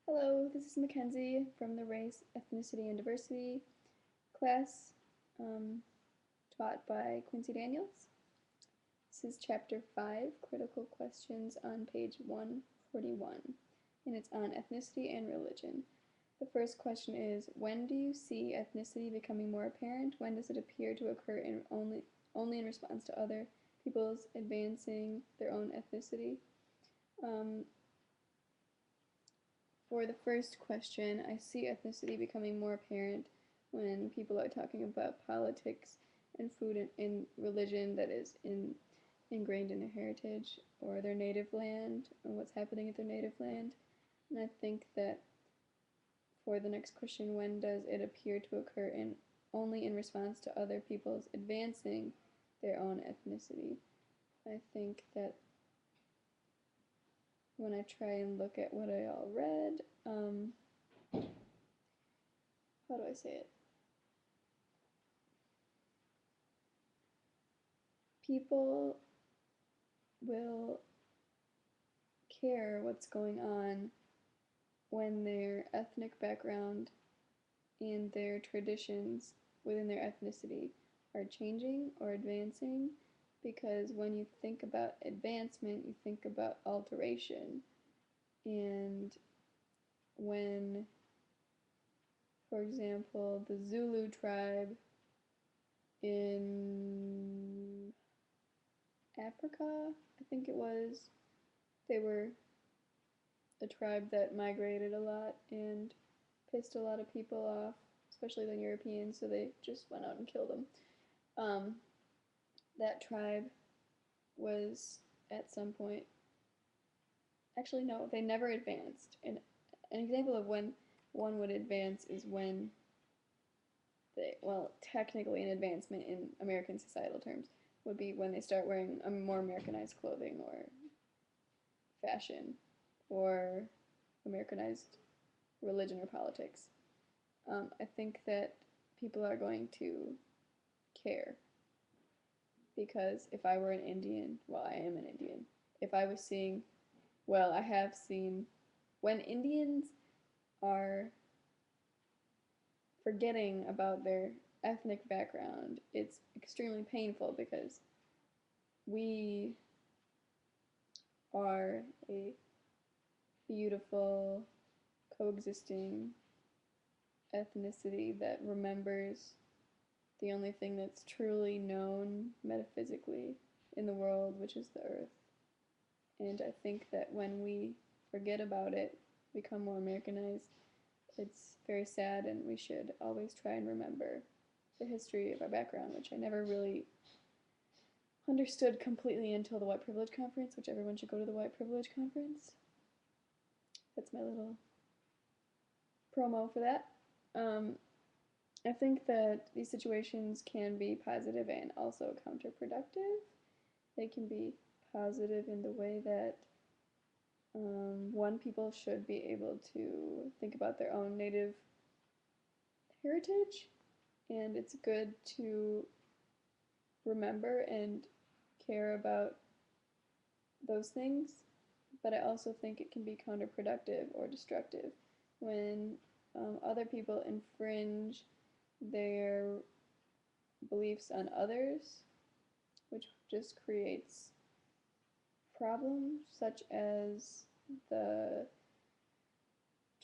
Hello, this is Mackenzie from the Race, Ethnicity, and Diversity class um, taught by Quincy Daniels. This is Chapter 5, Critical Questions on page 141, and it's on ethnicity and religion. The first question is, when do you see ethnicity becoming more apparent? When does it appear to occur only in response to other people's advancing their own ethnicity? For the first question, I see ethnicity becoming more apparent when people are talking about politics and food and religion that is ingrained in their heritage or their native land or what's happening at their native land. And I think that for the next question, when does it appear to occur only in response to other people's advancing their own ethnicity? I think that when I try and look at what I all read, how do I say it? People will care what's going on when their ethnic background and their traditions within their ethnicity are changing or advancing, because when you think about advancement, you think about alteration. And when, for example, the Zulu tribe in Africa, I think it was, they were a tribe that migrated a lot and pissed a lot of people off, especially the Europeans, so they just went out and killed them. That tribe was at some point, actually no, they never advanced. And an example of when one would advance is when technically an advancement in American societal terms would be when they start wearing a more Americanized clothing or fashion or Americanized religion or politics. I think that people are going to care, because if I were an Indian, well, I am an Indian, if I was seeing, well, I have seen when Indians are forgetting about their ethnic background, it's extremely painful because we are a beautiful, coexisting ethnicity that remembers the only thing that's truly known metaphysically in the world, which is the earth. And I think that when we forget about it, become more Americanized, it's very sad, and we should always try and remember the history of our background, which I never really understood completely until the White Privilege Conference, which everyone should go to the White Privilege Conference. That's my little promo for that. I think that these situations can be positive and also counterproductive. They can be positive in the way that people should be able to think about their own native heritage, and it's good to remember and care about those things, but I also think it can be counterproductive or destructive when other people infringe their beliefs on others, which just creates problems such as the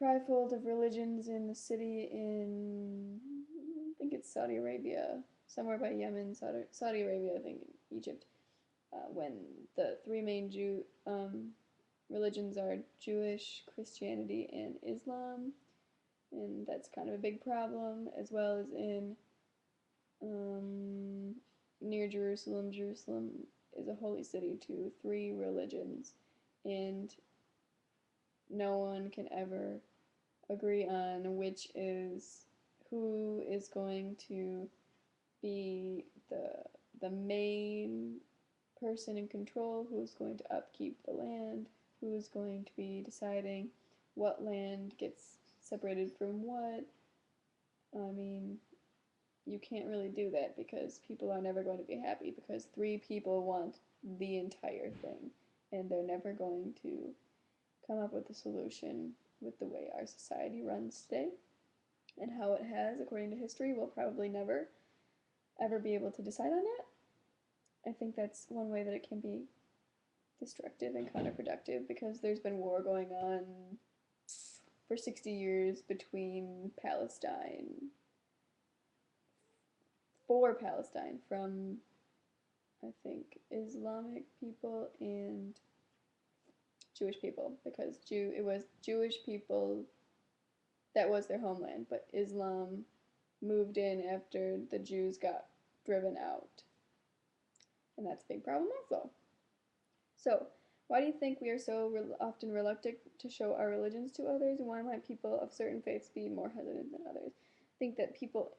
trifold of religions in the city in, I think it's Saudi Arabia, somewhere by Yemen, Saudi Arabia, I think Egypt, when the three main religions are Jewish, Christianity, and Islam, and that's kind of a big problem, as well as in near Jerusalem. Jerusalem is a holy city to three religions, and no one can ever agree on who is going to be the main person in control, who's going to upkeep the land, who's going to be deciding what land gets separated from what. I mean, you can't really do that because people are never going to be happy, because three people want the entire thing and they're never going to come up with a solution with the way our society runs today and how it has, according to history. We'll probably never, ever be able to decide on it. I think that's one way that it can be destructive and counterproductive, because there's been war going on for 60 years between Palestine, for Palestine, from, I think, Islamic people and Jewish people, because it was Jewish people that was their homeland, but Islam moved in after the Jews got driven out. And that's a big problem also. So, why do you think we are so often reluctant to show our religions to others, and why might people of certain faiths be more hesitant than others? I think that people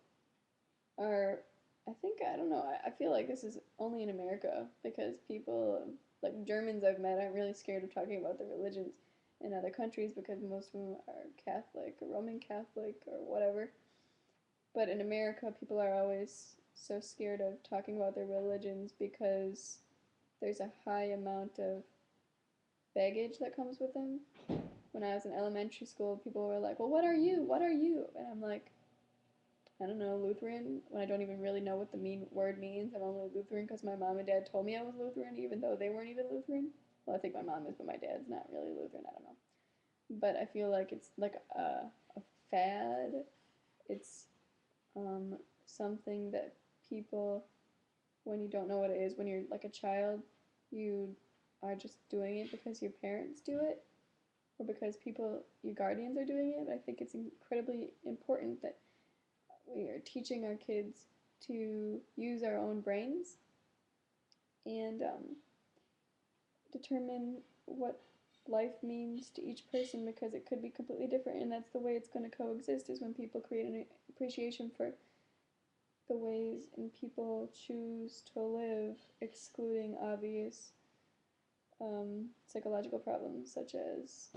are, I don't know, I feel like this is only in America, because people, like Germans I've met, aren't really scared of talking about their religions in other countries, because most of them are Catholic or Roman Catholic or whatever. But in America, people are always so scared of talking about their religions because there's a high amount of baggage that comes with them. When I was in elementary school, people were like, well, what are you? What are you? And I'm like, I don't know, Lutheran, when I don't even really know what the word means. I'm only Lutheran because my mom and dad told me I was Lutheran, even though they weren't even Lutheran. Well, I think my mom is, but my dad's not really Lutheran. I don't know. But I feel like it's like a fad. It's something that people, when you don't know what it is, when you're like a child, you are just doing it because your parents do it, or because your guardians are doing it. I think it's incredibly important that we are teaching our kids to use our own brains and determine what life means to each person, because it could be completely different, and that's the way it's going to coexist, is when people create an appreciation for the ways and people choose to live, excluding obvious psychological problems such as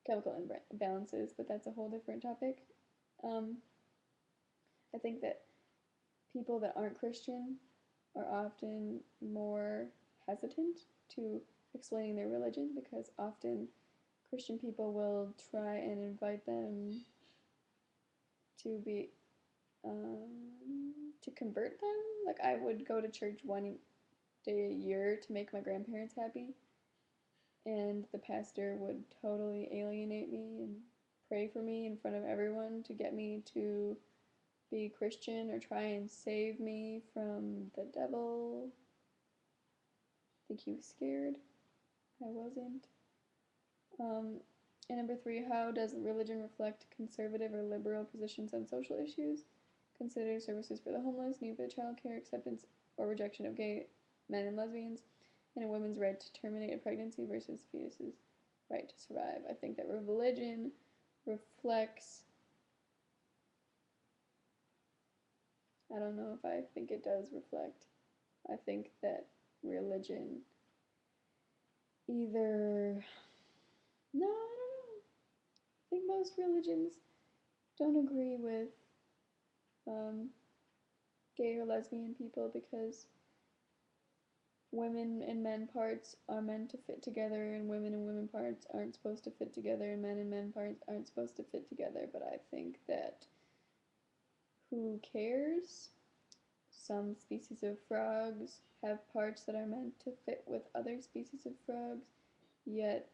chemical imbalances, but that's a whole different topic. I think that people that aren't Christian are often more hesitant to explaining their religion, because often Christian people will try and invite them to be to convert them. Like, I would go to church one day a year to make my grandparents happy, and the pastor would totally alienate me and pray for me in front of everyone to get me to be Christian or try and save me from the devil. I think he was scared. I wasn't. And number 3, how does religion reflect conservative or liberal positions on social issues? Consider services for the homeless, need for the child care, acceptance or rejection of gay men and lesbians, and a woman's right to terminate a pregnancy versus fetus's right to survive. I think that religion reflects, I don't know if I think it does reflect. I think that religion either, no, I don't know. I think most religions don't agree with gay or lesbian people, because women and men parts are meant to fit together, and women parts aren't supposed to fit together, and men parts aren't supposed to fit together. But I think that, who cares? Some species of frogs have parts that are meant to fit with other species of frogs, yet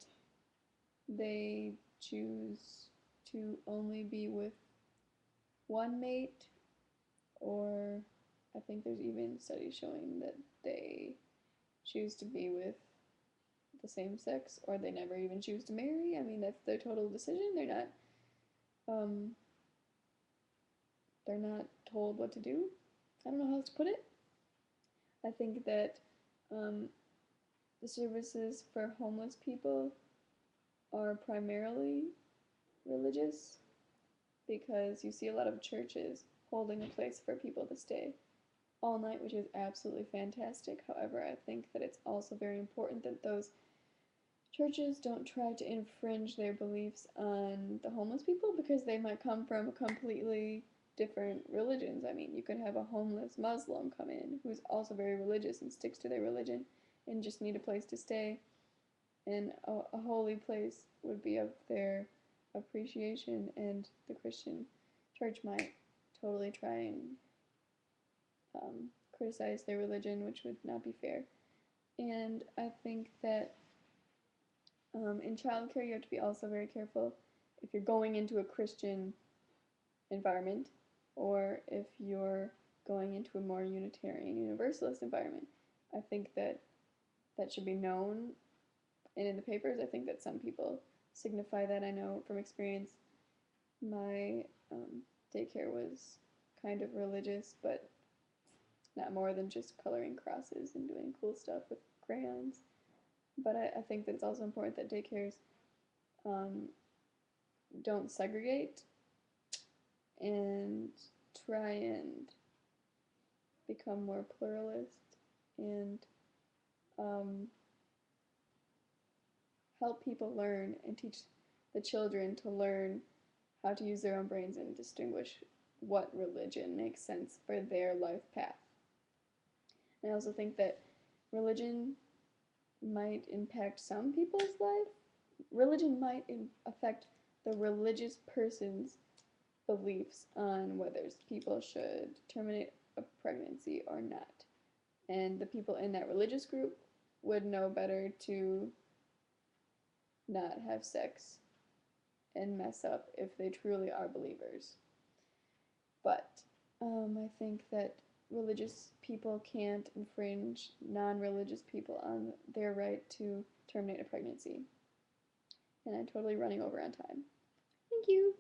they choose to only be with one mate, or I think there's even studies showing that they choose to be with the same sex, or they never even choose to marry. I mean, that's their total decision. They're not told what to do. I don't know how else to put it. I think that the services for homeless people are primarily religious, because you see a lot of churches holding a place for people to stay all night, which is absolutely fantastic. However, I think that it's also very important that those churches don't try to infringe their beliefs on the homeless people, because they might come from completely different religions. I mean, you could have a homeless Muslim come in who's also very religious and sticks to their religion and just need a place to stay. and a holy place would be of their appreciation, and the Christian church might totally try and criticize their religion, which would not be fair. And I think that in childcare, you have to be also very careful if you're going into a Christian environment or if you're going into a more Unitarian Universalist environment. I think that that should be known, and in the papers, I think that some people signify that. I know from experience, my daycare was kind of religious, but not more than just coloring crosses and doing cool stuff with crayons. But I think that it's also important that daycares don't segregate and try and become more pluralist and help people learn and teach the children to learn how to use their own brains and distinguish what religion makes sense for their life path. And I also think that religion might impact some people's life. Religion might affect the religious person's beliefs on whether people should terminate a pregnancy or not. And the people in that religious group would know better to not have sex and mess up if they truly are believers. But I think that religious people can't infringe non-religious people on their right to terminate a pregnancy. And I'm totally running over on time. Thank you.